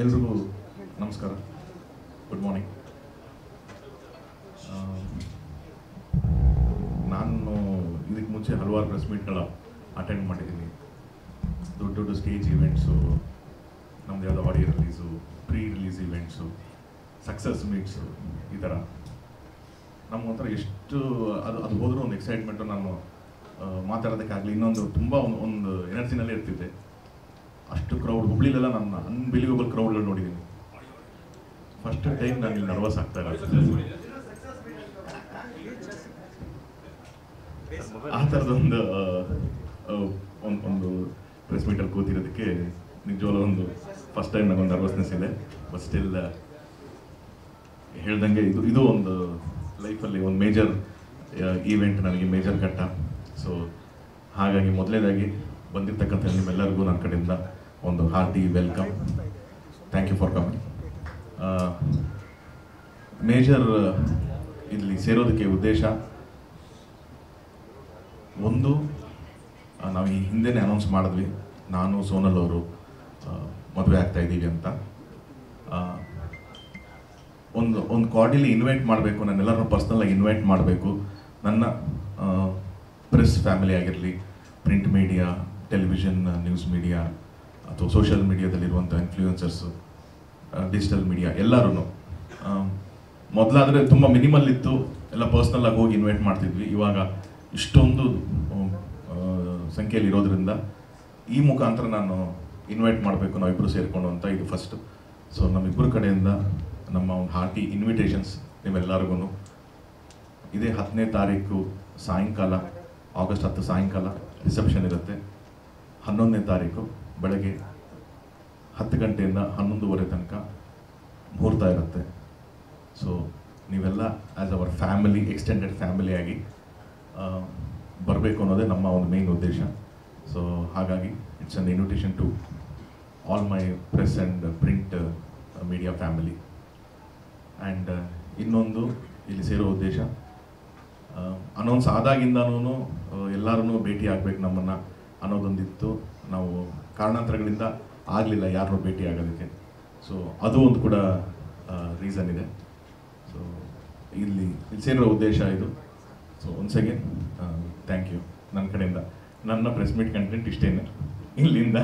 ಎಲ್ರಿಗೂ ನಮಸ್ಕಾರ, good morning. ನಾನು ಇದಕ್ಕೆ ಮುಂಚೆ ಹಲವಾರು ಪ್ರೆಸ್ ಮೀಟ್ಗಳ ಅಟೆಂಡ್ ಮಾಡಿದ್ದೀನಿ. ದೊಡ್ಡ ದೊಡ್ಡ ಸ್ಟೇಜ್ ಈವೆಂಟ್ಸು, ನಮ್ದು ಯಾವುದೋ audio release, pre release events, success meets, ಈ ಥರ ನಮಗೊಂಥರ ಎಷ್ಟು ಅದು ಹೋದರೂ ಒಂದು ಎಕ್ಸೈಟ್ಮೆಂಟು. ನಾನು ಮಾತಾಡೋದಕ್ಕಾಗಲಿ ಇನ್ನೊಂದು ತುಂಬ ಒಂದು ಎನರ್ಜಿನಲ್ಲೇ ಇರ್ತಿದ್ದೆ. ಅಷ್ಟು ಕ್ರೌಡ್, ಹುಬ್ಳಿಲೆಲ್ಲ ನನ್ನ ಅನ್ಬಿಲೀವಬಲ್ ಕ್ರೌಡ್ಗಳು ನೋಡಿದ್ದೀನಿ. ಫಸ್ಟ್ ಟೈಮ್ ನಾನು ಇಲ್ಲಿ ನರ್ವಸ್ ಆಗ್ತಾ ಇರೋದು. ಆ ಥರದೊಂದು ಒಂದು ಪ್ರೆಸ್ ಮೀಟಲ್ಲಿ ಕೂತಿರೋದಕ್ಕೆ ನಿಜವಾಗ್ಲೂ ಒಂದು ಫಸ್ಟ್ ಟೈಮ್ ನನಗೊಂದು ನರ್ವಸ್ನೆಸ್ ಇದೆ. ಬಟ್ ಸ್ಟಿಲ್ ಹೇಳ್ದಂಗೆ ಇದು ಒಂದು ಲೈಫಲ್ಲಿ ಒಂದು ಮೇಜರ್ ಈವೆಂಟ್, ನನಗೆ ಮೇಜರ್ ಘಟ್ಟ. ಸೊ ಹಾಗಾಗಿ ಮೊದಲನೇದಾಗಿ ಬಂದಿರ್ತಕ್ಕಂಥ ನಿಮ್ಮೆಲ್ಲರಿಗೂ ನನ್ನ ಕಡೆಯಿಂದ ಒಂದು hearty welcome. Thank you for coming. Major ಇಲ್ಲಿ ಸೇರೋದಕ್ಕೆ ಉದ್ದೇಶ ಒಂದು, ನಾವು ಈ ಹಿಂದೆನೇ ಅನೌನ್ಸ್ ಮಾಡಿದ್ವಿ, ನಾನು ಸೋನಲ್ ಅವರು ಮದುವೆ ಆಗ್ತಾ ಇದ್ದೀವಿ ಅಂತ. ಒಂದು ಕಾರ್ಡಿಲಿ ಇನ್ವೈಟ್ ಮಾಡಬೇಕು, ನನ್ನೆಲ್ಲರನ್ನೂ ಪರ್ಸ್ನಲಾಗಿ ಇನ್ವೈಟ್ ಮಾಡಬೇಕು. ನನ್ನ ಪ್ರೆಸ್ ಫ್ಯಾಮಿಲಿ ಆಗಿರಲಿ, print media, television, news media ಅಥವಾ ಸೋಷಿಯಲ್ ಮೀಡಿಯಾದಲ್ಲಿರುವಂಥ ಇನ್ಫ್ಲೂಯೆನ್ಸರ್ಸು, ಡಿಜಿಟಲ್ ಮೀಡಿಯಾ ಎಲ್ಲರೂ. ಮೊದಲಾದರೆ ತುಂಬ ಮಿನಿಮಲ್ ಇತ್ತು, ಎಲ್ಲ ಪರ್ಸ್ನಲ್ಲಾಗಿ ಹೋಗಿ ಇನ್ವೈಟ್ ಮಾಡ್ತಿದ್ವಿ. ಇವಾಗ ಇಷ್ಟೊಂದು ಸಂಖ್ಯೆಯಲ್ಲಿ ಇರೋದ್ರಿಂದ ಈ ಮುಖಾಂತರ ನಾನು ಇನ್ವೈಟ್ ಮಾಡಬೇಕು, ನಾವಿಬ್ಬರು ಸೇರಿಕೊಂಡು ಅಂತ. ಇದು ಫಸ್ಟು. ಸೊ ನಮ್ಮಿಬ್ಬರ ಕಡೆಯಿಂದ ನಮ್ಮ ಒಂದು ಹಾರ್ಟಿ ಇನ್ವಿಟೇಷನ್ಸ್ ನೀವೆಲ್ಲರಿಗೂ. ಇದೇ 10ನೇ ತಾರೀಕು ಸಾಯಂಕಾಲ, ಆಗಸ್ಟ್ 10 ಸಾಯಂಕಾಲ ರಿಸೆಪ್ಷನ್ ಇರುತ್ತೆ. 11ನೇ ತಾರೀಕು ಬೆಳಗ್ಗೆ 10 ಗಂಟೆಯಿಂದ 11:30 ತನಕ ಮುಹೂರ್ತ ಇರುತ್ತೆ. ಸೊ ನೀವೆಲ್ಲ ಆ್ಯಸ್ ಅವರ್ ಫ್ಯಾಮಿಲಿ, ಎಕ್ಸ್ಟೆಂಡೆಡ್ ಫ್ಯಾಮಿಲಿಯಾಗಿ ಬರಬೇಕು ಅನ್ನೋದೇ ನಮ್ಮ ಒಂದು ಮೇನ್ ಉದ್ದೇಶ. ಸೊ ಹಾಗಾಗಿ it's an invitation to all my press and print media family. And ಇನ್ನೊಂದು ಇಲ್ಲಿ ಸೇರೋ ಉದ್ದೇಶ, ಅನೌನ್ಸ್ ಆದಾಗಿಂದನೂ ಎಲ್ಲರೂ ಭೇಟಿ ಆಗಬೇಕು ನಮ್ಮನ್ನು ಅನ್ನೋದೊಂದಿತ್ತು. ನಾವು ಕಾರಣಾಂತರಗಳಿಂದ ಆಗಲಿಲ್ಲ ಯಾರನ್ನೂ ಭೇಟಿ ಆಗೋದಕ್ಕೆ. ಸೊ ಅದು ಒಂದು ಕೂಡ ರೀಸನ್ ಇದೆ. ಸೊ ಇಲ್ಲಿ ಸೇರೋ ಉದ್ದೇಶ ಇದು. So once again thank you ನನ್ನ ಕಡೆಯಿಂದ. ನನ್ನ ಪ್ರೆಸ್ ಮೀಟ್ ಕಂಟೆಂಟ್ ಇಷ್ಟೇನೆ. ಇಲ್ಲಿಂದ